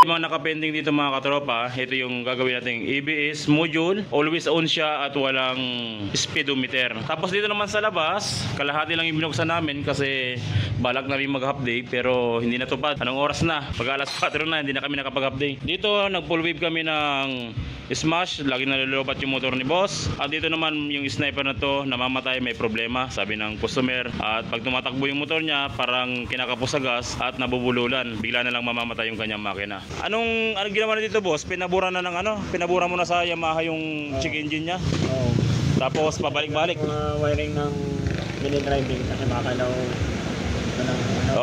Yung mga nakapending dito mga katropa, ito yung gagawin nating ABS module. Always on siya at walang speedometer. Tapos dito naman sa labas, kalahati lang yung binuksan namin kasi balak na rin mag-half day pero hindi natupad. Anong oras na? Pag alas 4 na, hindi na kami nakapag-half day. Dito, nag-full wave kami ng smash. Lagi nalulubat yung motor ni boss. At dito naman yung sniper na to, namamatay, may problema. Sabi ng customer. At pag tumatakbo yung motor niya, parang kinakapos sa gas at nabubululan. Bigla na lang mamamatay yung kanyang makina. Anong ginawa na dito boss? Pinabura na ng pinabura mo na sa Yamaha yung check engine niya? Oo. Tapos pabalik-balik. Wiring ng mini driving kasi baka daw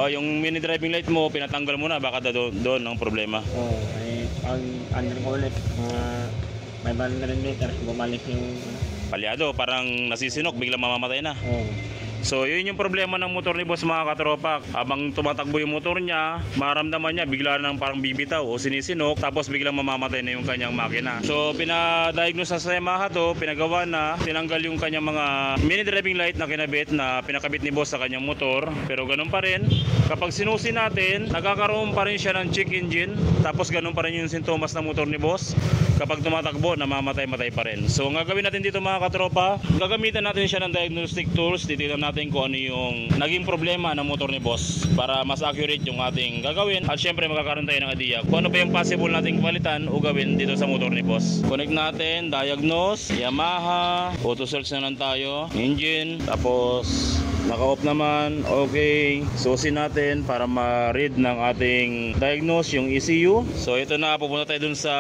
yung mini driving light mo, pinatanggal mo na, baka doon ang problema. Oo, ay pag under ko ulit, may 500 meters, bumalik yung Palyado, parang nasisinok, biglang mamamatay na. Oo. So yun yung problema ng motor ni boss mga katropa. Habang tumatakbo yung motor niya, maramdaman niya bigla nang parang bibitaw o sinisinok, tapos biglang mamamatay na yung kanyang makina. So pinadiagnose na sa Yamaha to, pinagawa na, tinanggal yung kanyang mga mini driving light na kinabit na pinakabit ni boss sa kanyang motor. Pero ganun pa rin, kapag sinusi natin, nagkakaroon pa rin siya ng check engine. Tapos ganun pa rin yung sintomas ng motor ni boss. Kapag tumatakbo, namamatay-matay pa rin. So ang gagawin natin dito mga katropa, gagamitan natin siya ng diagnostic tools. Titignan natin kung ano yung naging problema ng motor ni boss para mas accurate yung ating gagawin. At syempre magkakaroon tayo ng idea kung ano ba yung possible nating palitan o gawin dito sa motor ni boss. Connect natin, diagnose, Yamaha, auto search na lang tayo, engine, tapos naka-off naman, okay. Susi natin para ma-read ng ating diagnose yung ECU. So ito na, pupunta tayo dun sa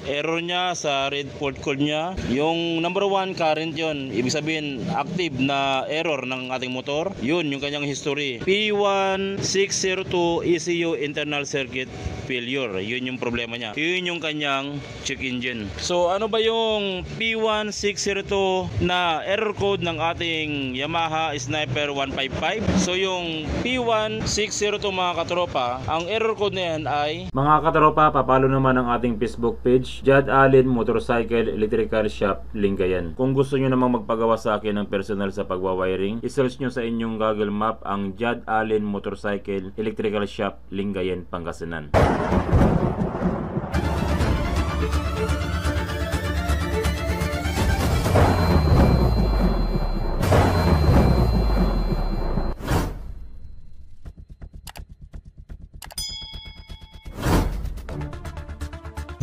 error niya, sa read fault code niya. Yung number 1 current yun, ibig sabihin active na error ng ating motor. Yun yung kanyang history. P1602 ECU internal circuit failure. Yun yung problema niya. Yun yung kanyang check engine. So ano ba yung P1602 na error code ng ating Yamaha Sniper 155? So yung P1602 mga katropa, ang error code na yan ay... Mga katropa, papalo naman ang ating Facebook page, Jad Allen Motorcycle Electrical Shop Lingayen. Kung gusto nyo namang magpagawa sa akin ng personal sa pagwawiring, isearch nyo sa inyong Google Map ang Jad Allen Motorcycle Electrical Shop Lingayen, Pangasinan.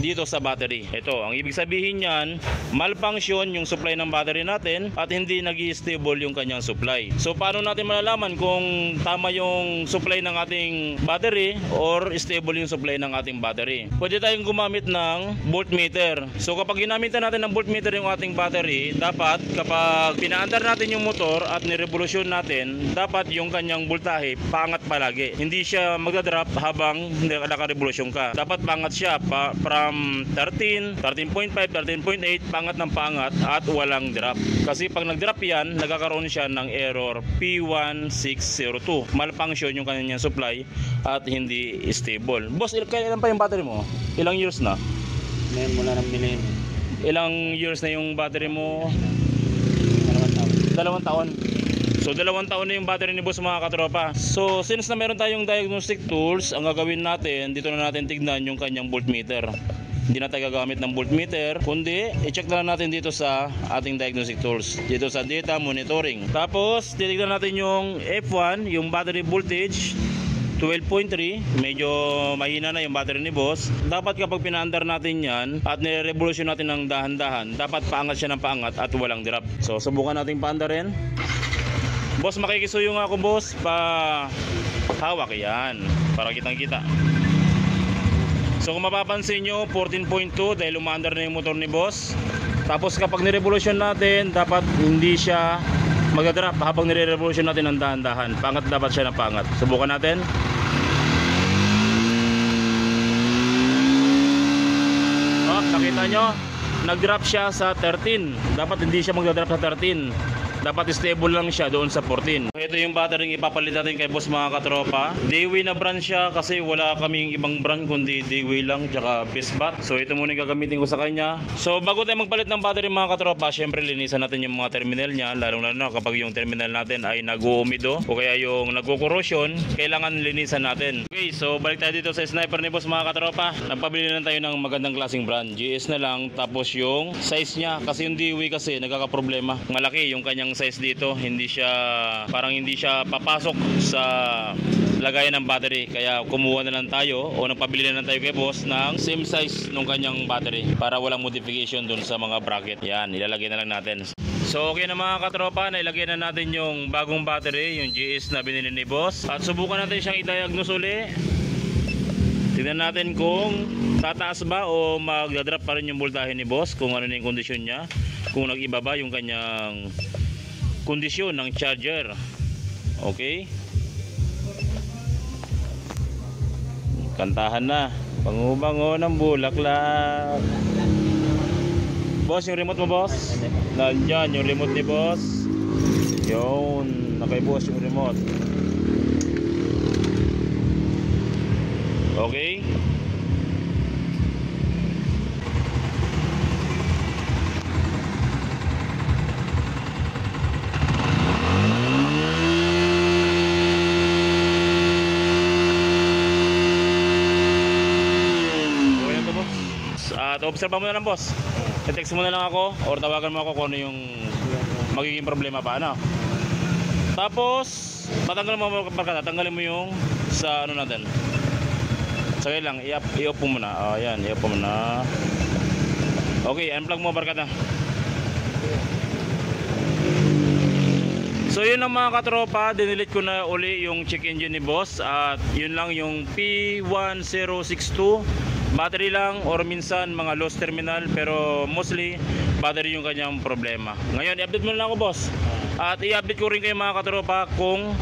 Dito sa battery. Ito, ang ibig sabihin niyan, malfunction yung supply ng battery natin at hindi nag-i-stable yung kanyang supply. So paano natin malalaman kung tama yung supply ng ating battery or stable yung supply ng ating battery? Pwede tayong gumamit ng voltmeter. So kapag ginamitan natin ng voltmeter yung ating battery, dapat kapag pinaandar natin yung motor at nirevolusyon natin, dapat yung kanyang voltahe paangat palagi. Hindi siya magdadrop habang nakarevolusyon ka. Dapat paangat siya from 13, 13.5, 13.8, pangat ng pangat at walang drop. Kasi pag nag-drop yan, nagkakaroon siya ng error P1602. Malfunction yung kanyang supply at hindi stable. Boss, kailan pa yung battery mo? Ilang years na? Ngayon mula ng bilhin. Ilang years na yung battery mo? 2 taon. 2 taon. So 2 taon na yung battery ni boss mga katropa. So since na meron tayong diagnostic tools, ang gagawin natin, dito na natin tignan yung kanyang voltmeter. Hindi na tayo gagamit ng voltmeter, kundi i-check na lang natin dito sa ating diagnostic tools, dito sa data monitoring. Tapos titignan natin yung F1, yung battery voltage 12.3, medyo mahina na yung battery ni boss. Dapat kapag pinaandar natin yan at nire-revolution natin ng dahan-dahan, dapat paangat siya ng paangat at walang drop. So subukan natin paandarin. Boss, makikisuyo nga ako boss, pa hawak yan para kitang kita. So kung mapapansin nyo, 14.2 dahil umaandar na yung motor ni boss. Tapos kapag nirevolution natin, dapat hindi siya magdadrop habang nire-revolution natin ng dahan-dahan. Pangat dapat siya ng pangat. Subukan natin. Oh, nakita nyo, nag-drop siya sa 13. Dapat hindi siya magdadrop sa 13. dapat stable lang siya doon sa 14. Ito yung battery ipapalit natin kay boss mga katropa. Dewey na brand siya kasi wala kaming ibang brand kundi Dewey lang tsaka Bestbat. So ito muna yung gagamitin ko sa kanya. So bago tayo magpalit ng battery mga katropa, syempre linisan natin yung mga terminal niya, lalong lalo na kapag yung terminal natin ay nag-uumido o kaya yung nagkukorosyon, kailangan linisan natin. Okay, so balik tayo dito sa sniper ni boss mga katropa. Nagpabili lang tayo ng magandang klaseng brand, GS na lang, tapos yung size niya kasi yung Dewey kasi nagkakaproblema. Malaki yung kanyang size dito, hindi siya papasok sa lagayan ng battery, kaya kumuha na lang tayo o nagpabili na lang tayo kay boss ng same size ng kanyang battery para walang modification dun sa mga bracket. Yan, ilalagay na lang natin. So okay na mga katropa, nailagay na natin yung bagong battery, yung GS na binili ni boss, at subukan natin siyang i-diagnose uli. Tignan natin kung tataas ba o magdadrop pa rin yung voltahe ni boss, kung ano na yung kondisyon niya, kung nag-iba ba yung kanyang kondisyon ng charger. Okay, kantahan na, bango-bango ng bulaklak. Boss, yung remote mo boss? Nandyan yung remote ni boss. Yun, nakay boss yung remote. Okay. At observe mo na lang boss. I-text mo na lang ako or tawagan mo ako kung ano yung magiging problema pa, ano. Tapos tatanggalin mo barkada, tanggalin mo yung sa ano natin. Sagay lang, i-off mo muna. Ayan, i-off mo muna. Okay, unplug mo barkada. So yun ang mga katropa, dinilit ko na uli yung check engine ni boss. At yun lang yung P1062. Battery lang or minsan mga lost terminal, pero mostly battery yung kanyang problema. Ngayon i-update mo na lang ako boss. At i-update ko rin kayo mga katropa kung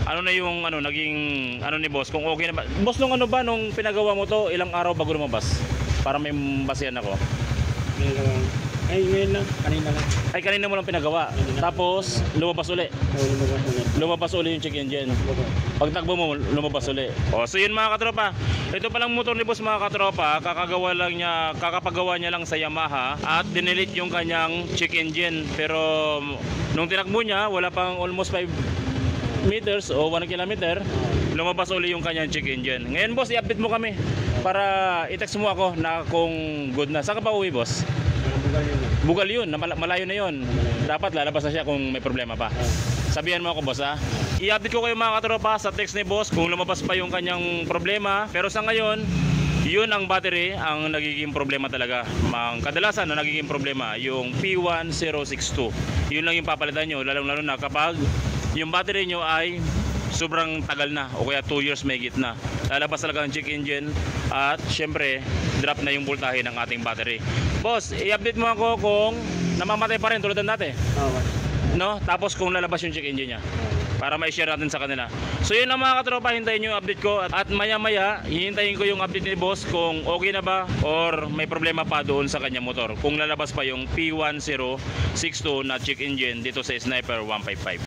ano na yung naging ni boss, kung okay na ba. Boss, nung nung pinagawa mo to, ilang araw bago lumabas? Para may basihan ako. Ay, ngayon lang, kanina lang. Ay, kanina mo lang pinagawa. Tapos lumabas uli. Lumabas uli yung check engine. Pag takbo mo, lumabas uli. So yun mga katropa. Ito palang motor ni boss mga katropa, kakapagawa niya lang sa Yamaha at dinilit yung kanyang check engine. Pero nung tinakbo niya, wala pang almost 5 meters o 1 kilometer, lumabas uli yung kanyang check engine. Ngayon boss, i-update mo kami para i-text mo ako na kung good na. Saan ka pa uwi boss? Bugal yun, malayo na yun. Dapat lalabas na siya kung may problema pa. Sabihan mo ako boss ha. I-update ko kayo mga katropa sa text ni boss kung lumabas pa yung kanyang problema. Pero sa ngayon, yun ang battery ang nagiging problema talaga. Kadalasan na nagiging problema yung P1062. Yun lang yung papalitan nyo, lalo na kapag yung battery nyo ay sobrang tagal na o kaya 2 years may git na. Lalabas talaga ang check engine at syempre drop na yung voltahe ng ating battery. Boss, i-update mo ako kung namamatay pa rin tulad ng dati. No? Tapos kung lalabas yung check engine niya para ma-share natin sa kanila. So yun ang mga katropa, hintayin nyo yung update ko at maya maya hihintayin ko yung update ni boss kung okay na ba or may problema pa doon sa kanyang motor, kung lalabas pa yung P1062 na check engine dito sa Sniper 155.